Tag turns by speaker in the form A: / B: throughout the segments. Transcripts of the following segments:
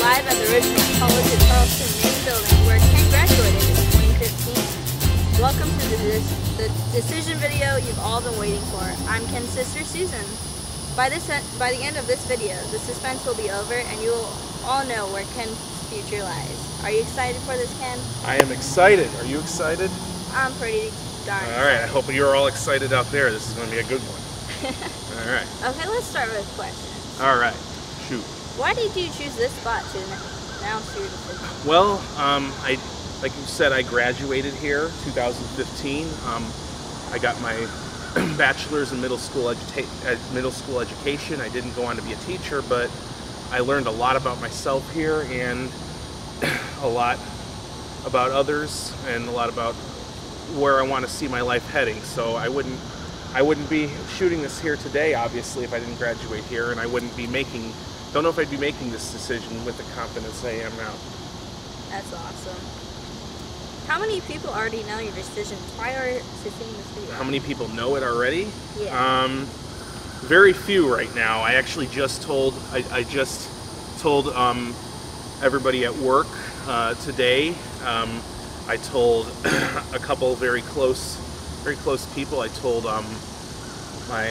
A: live at the original College of Charleston main building where Ken graduated in 2015. Welcome to the decision video you've all been waiting for. I'm Ken's sister Susan. By the end of this video, the suspense will be over and you will all know where Ken's future lies. Are you excited for this, Ken?
B: I am excited. Are you excited?
A: I'm pretty darn excited.
B: Alright, I hope you're all excited out there. This is going to be a good one. Alright.
A: Okay, let's start with questions.
B: Alright, shoot.
A: Why did you choose this spot to announce your decision?
B: Well, like you said, I graduated here 2015. I got my bachelor's in middle school education. I didn't go on to be a teacher, but I learned a lot about myself here and a lot about others and a lot about where I want to see my life heading. So I wouldn't be shooting this here today, obviously, if I didn't graduate here, and I wouldn't be don't know if I'd be making this decision with the confidence I am now.
A: That's awesome. How many people already know your decision prior to seeing this video?
B: How many people know it already?
A: Yeah.
B: Very few right now. I actually just told everybody at work today. I told a couple very close people. I told my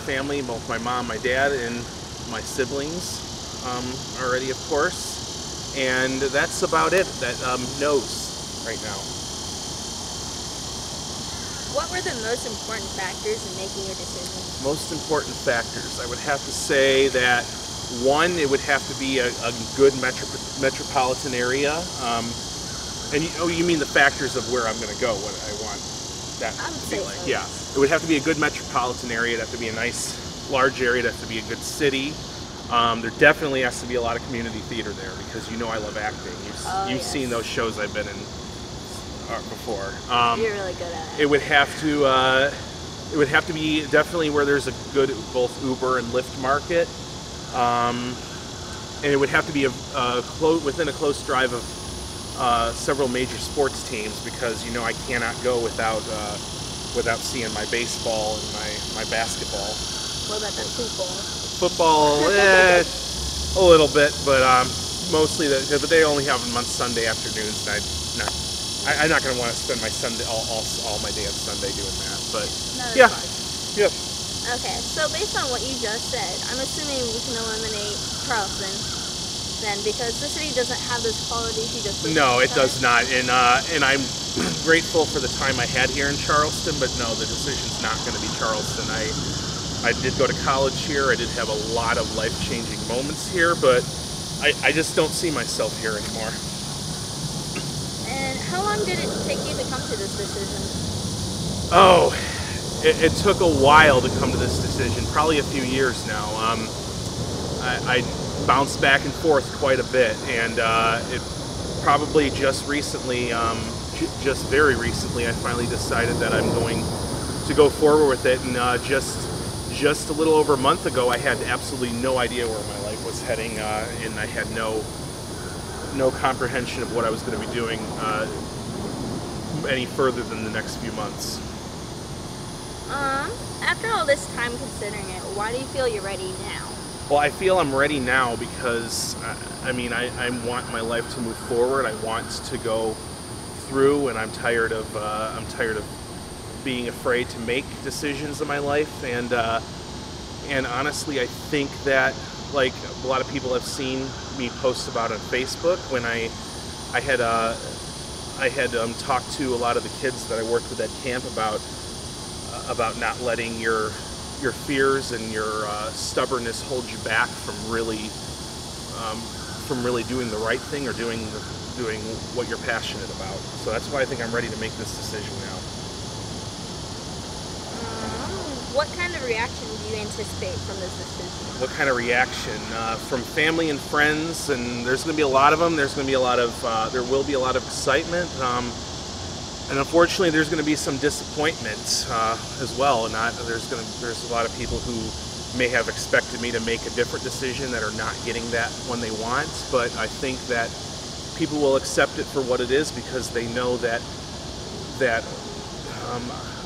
B: family, both my mom, my dad, and my siblings already, of course. And that's about it that knows right now.
A: What were the most important factors in making your decision?
B: Most important factors, I would have to say that one, it would have to be a good metropolitan area. And you mean the factors of where I'm going to go, what I want that to be like.
A: So.
B: Yeah, it would have to be a good metropolitan area. It'd have to be a nice, large area. It'd have to be a good city. There definitely has to be a lot of community theater there because you know I love acting. You've seen those shows I've been in before.
A: You're really good at it.
B: It would have to be definitely where there's a good both Uber and Lyft market, and it would have to be within a close drive of several major sports teams because you know I cannot go without seeing my baseball and my basketball.
A: What about the football?
B: Football, a little bit, but mostly but they only have them on Sunday afternoons, and I'm not going to want to spend my Sunday all my day on Sunday doing that. But yeah, yep.
A: Okay, so based on what you just said, I'm assuming we can eliminate Charleston then because the city doesn't have those qualities you just.
B: No, it does not, and I'm grateful for the time I had here in Charleston. But no, the decision's not going to be Charleston. I did go to college here. I did have a lot of life-changing moments here, but I just don't see myself here anymore.
A: And how long did it take you to come to this decision?
B: Oh, it took a while to come to this decision, probably a few years now. I bounced back and forth quite a bit, and it probably just recently, just very recently, I finally decided that I'm going to go forward with it, and just a little over a month ago, I had absolutely no idea where my life was heading, and I had no comprehension of what I was going to be doing any further than the next few months.
A: After all this time considering it, why do you feel you're ready now?
B: Well, I feel I'm ready now because, I want my life to move forward. I want to go through, and I'm tired of being afraid to make decisions in my life, and honestly I think that, like a lot of people have seen me post about on Facebook, when I had talked to a lot of the kids that I worked with at camp about not letting your fears and your stubbornness hold you back from really doing the right thing or doing what you're passionate about. So that's why I think I'm ready to make this decision now.
A: What kind of reaction do you anticipate from this decision?
B: What kind of reaction? From family and friends, and there's going to be a lot of them. There will be a lot of excitement, and unfortunately, there's going to be some disappointment as well. And there's a lot of people who may have expected me to make a different decision that are not getting that one they want. But I think that people will accept it for what it is because they know that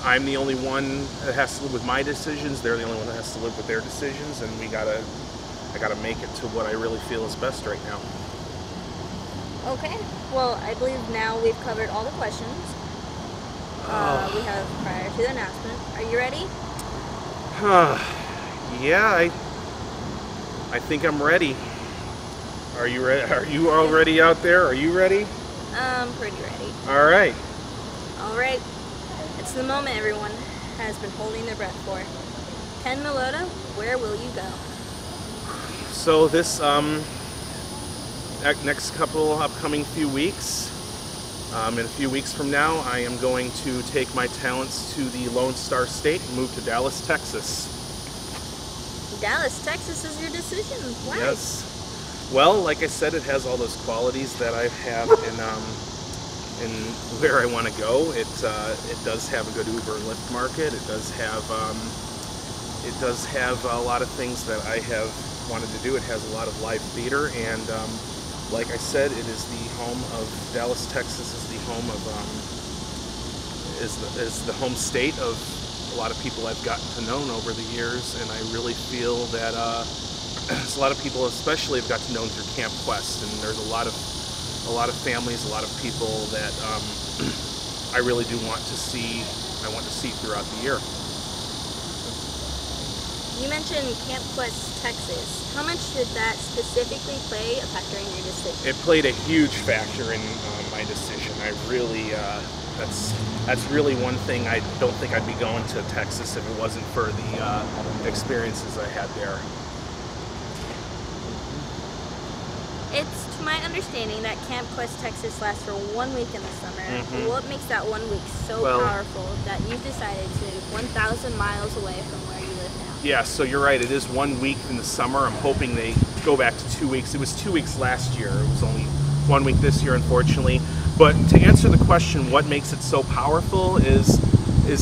B: I'm the only one that has to live with my decisions. They're the only one that has to live with their decisions, and we gotta gotta make it to what I really feel is best right now.
A: Okay. Well, I believe now we've covered all the questions we have prior to the announcement. Are you ready?
B: Yeah, I think I'm ready. Are you ready? Are you all ready out there? Are you ready?
A: I'm pretty ready.
B: All right.
A: All right. It's the moment everyone has been holding their breath for. Ken Milota, where will you go?
B: So this next couple upcoming few weeks, in a few weeks from now, I am going to take my talents to the Lone Star State and move to Dallas, Texas.
A: Dallas, Texas is your decision. Why?
B: Yes. Well, like I said, it has all those qualities that I have in where I want to go. It does have a good Uber and Lyft market. It does have a lot of things that I have wanted to do. It has a lot of live theater, and like I said, it is the home of Dallas, Texas. Is the home of is the home state of a lot of people I've gotten to know over the years, and I really feel that a lot of people, especially, have got to know through Camp Quest, and there's a lot of families, a lot of people that I really do want to see. I want to see throughout the year.
A: You mentioned Camp Quest, Texas. How much did that specifically play a factor in your decision?
B: It played a huge factor in my decision. I really, that's really one thing. I don't think I'd be going to Texas if it wasn't for the experiences I had there.
A: It's to my understanding that Camp Quest, Texas lasts for 1 week in the summer.
B: Mm-hmm.
A: What makes that 1 week so powerful that you've decided to move 1,000 miles away from where you live now?
B: Yeah, so you're right. It is 1 week in the summer. I'm hoping they go back to 2 weeks. It was 2 weeks last year. It was only 1 week this year, unfortunately. But to answer the question, what makes it so powerful is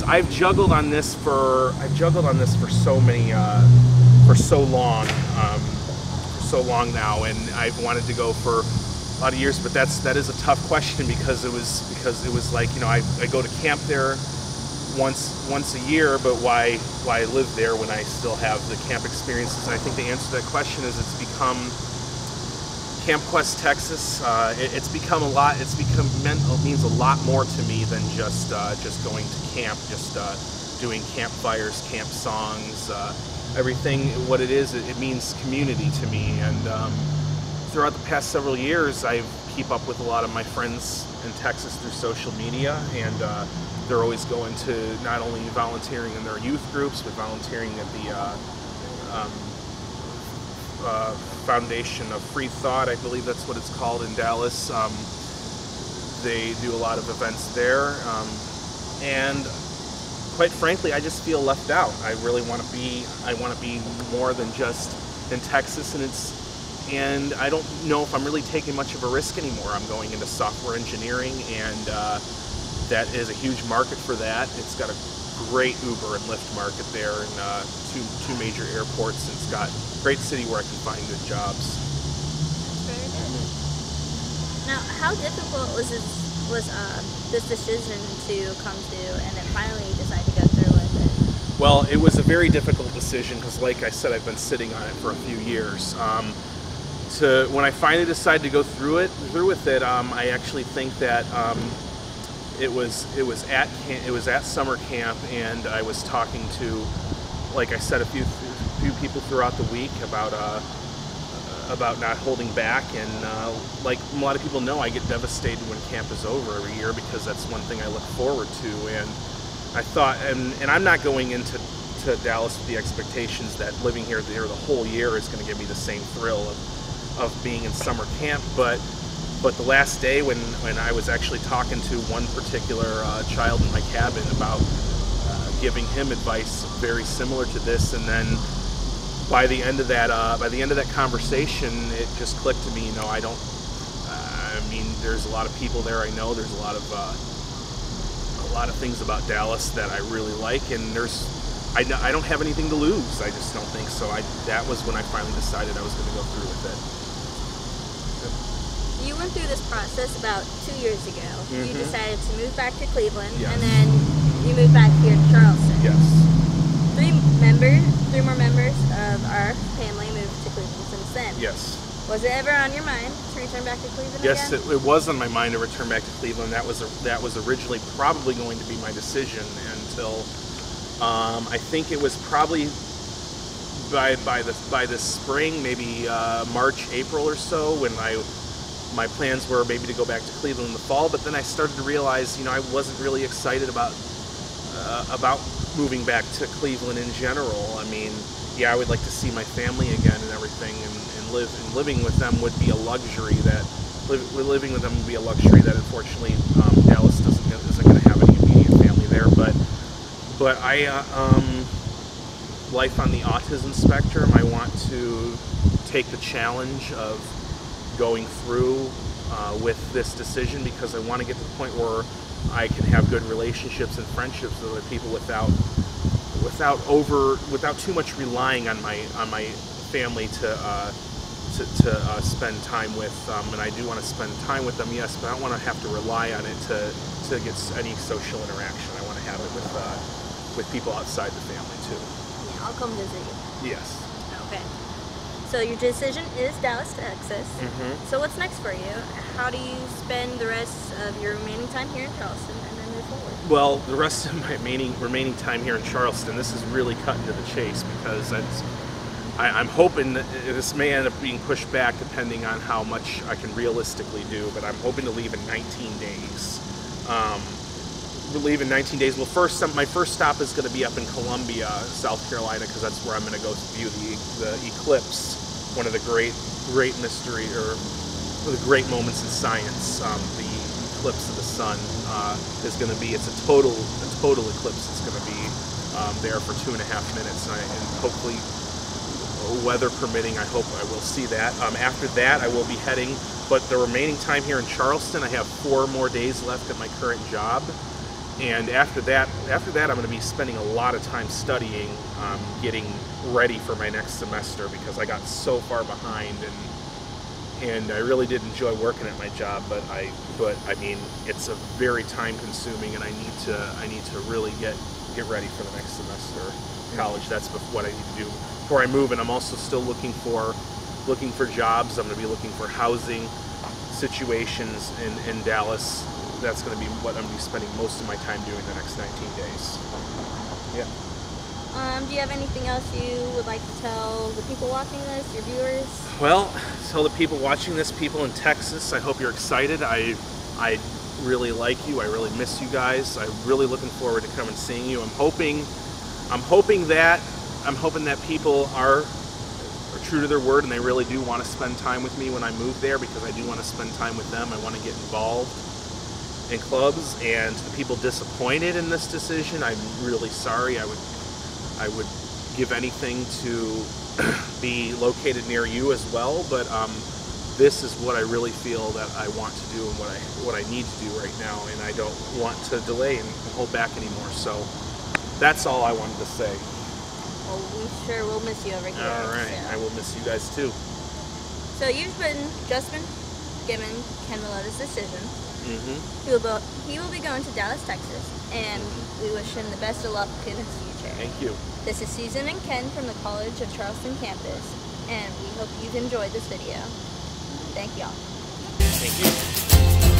B: I've juggled on this for so long now, and I've wanted to go for a lot of years. But that is a tough question because it was like, you know, I go to camp there once a year, but why live there when I still have the camp experiences? And I think the answer to that question is it's become Camp Quest, Texas. It means a lot more to me than just going to camp, just doing campfires, camp songs, everything. What it is, it means community to me. And throughout the past several years, I keep up with a lot of my friends in Texas through social media, and they're always going to not only volunteering in their youth groups, but volunteering at the Foundation of Free Thought, I believe that's what it's called, in Dallas. They do a lot of events there, and quite frankly, I just feel left out. I really want to be more than just in Texas, and I don't know if I'm really taking much of a risk anymore. I'm going into software engineering, and that is a huge market for that. It's got a great Uber and Lyft market there, and two major airports, and it's got a great city where I can find good jobs.
A: Very good. Now, how difficult was this decision to come to, and then finally decide to go through with it?
B: Well, it was a very difficult decision because, like I said, I've been sitting on it for a few years. When I finally decided to go through with it, I actually think that it was at summer camp, and I was talking to, like I said, a few people throughout the week about not holding back, and like a lot of people know, I get devastated when camp is over every year because that's one thing I look forward to. And I thought, and I'm not going into Dallas with the expectations that living here the whole year is going to give me the same thrill of being in summer camp, but the last day when I was actually talking to one particular child in my cabin about giving him advice very similar to this, and then by the end of that conversation, it just clicked to me. You know, I mean, there's a lot of people there. I know there's a lot of things about Dallas that I really like, and I don't have anything to lose. I just don't think so. That was when I finally decided I was going to go through with it.
A: You went through this process about 2 years ago. Mm-hmm. You decided to move back to Cleveland,
B: yes.
A: And then you moved back here to Charleston.
B: Yes.
A: 3 members three more members of our family moved to Cleveland since then.
B: Yes.
A: Was it ever on your mind to return back to Cleveland
B: Yes,
A: again?
B: it was on my mind to return back to Cleveland. That was originally probably going to be my decision until I think it was probably by the spring, maybe March, April or so, when my plans were maybe to go back to Cleveland in the fall. But then I started to realize, I wasn't really excited about moving back to Cleveland in general. I mean, yeah, I would like to see my family again and everything, and living with them would be a luxury that unfortunately Dallas isn't going to have any immediate family there. But I life on the autism spectrum, I want to take the challenge of going through with this decision, because I want to get to the point where I can have good relationships and friendships with other people without too much relying on my family to spend time with. And I do want to spend time with them, yes, but I don't want to have to rely on it to get any social interaction. I want to have it with people outside the family too.
A: Yeah, I'll come visit you.
B: Yes.
A: Okay. So your decision is Dallas, Texas.
B: Mm-hmm.
A: So what's next for you? How do you spend the rest of your remaining time here in Charleston and then move forward?
B: Well, the rest of my remaining time here in Charleston, this is really cutting to the chase, because I'm hoping that this may end up being pushed back depending on how much I can realistically do, but I'm hoping to leave in 19 days. Leave in 19 days. Well, my first stop is going to be up in Columbia, South Carolina, because that's where I'm going to go view the eclipse, one of the great mystery, or one of the great moments in science. The eclipse of the sun is going to be, it's a total eclipse. It's going to be there for 2.5 minutes, and hopefully, weather permitting, I hope I will see that. After that, I will be heading, but the remaining time here in Charleston, I have 4 more days left at my current job. And after that, I'm going to be spending a lot of time studying, getting ready for my next semester, because I got so far behind, and I really did enjoy working at my job, but I mean, it's a very time consuming, and I need to really get ready for the next semester of college. That's what I need to do before I move. And I'm also still looking for jobs. I'm going to be looking for housing situations in Dallas. That's going to be what I'm going to be spending most of my time doing the next 19 days. Yeah.
A: Do you have anything else you would like to tell the people watching this, your viewers?
B: Well, tell the people watching this, people in Texas, I hope you're excited. I really like you. I really miss you guys. I'm really looking forward to coming and seeing you. I'm hoping that people are true to their word, and they really do want to spend time with me when I move there, because I do want to spend time with them. I want to get involved in clubs. And the people disappointed in this decision, I'm really sorry. I would give anything to be located near you as well, but this is what I really feel that I want to do, and what I need to do right now, and I don't want to delay and hold back anymore. So that's all I wanted to say.
A: Well, we sure will miss you over here.
B: All right,
A: so.
B: I will miss you guys too.
A: So you've been just given Ken Mallotta's decision.
B: Mm-hmm.
A: He will be going to Dallas, Texas, and we wish him the best of luck in his future.
B: Thank you.
A: This is Susan and Ken from the College of Charleston campus, and we hope you've enjoyed this video. Thank y'all.
B: Thank you.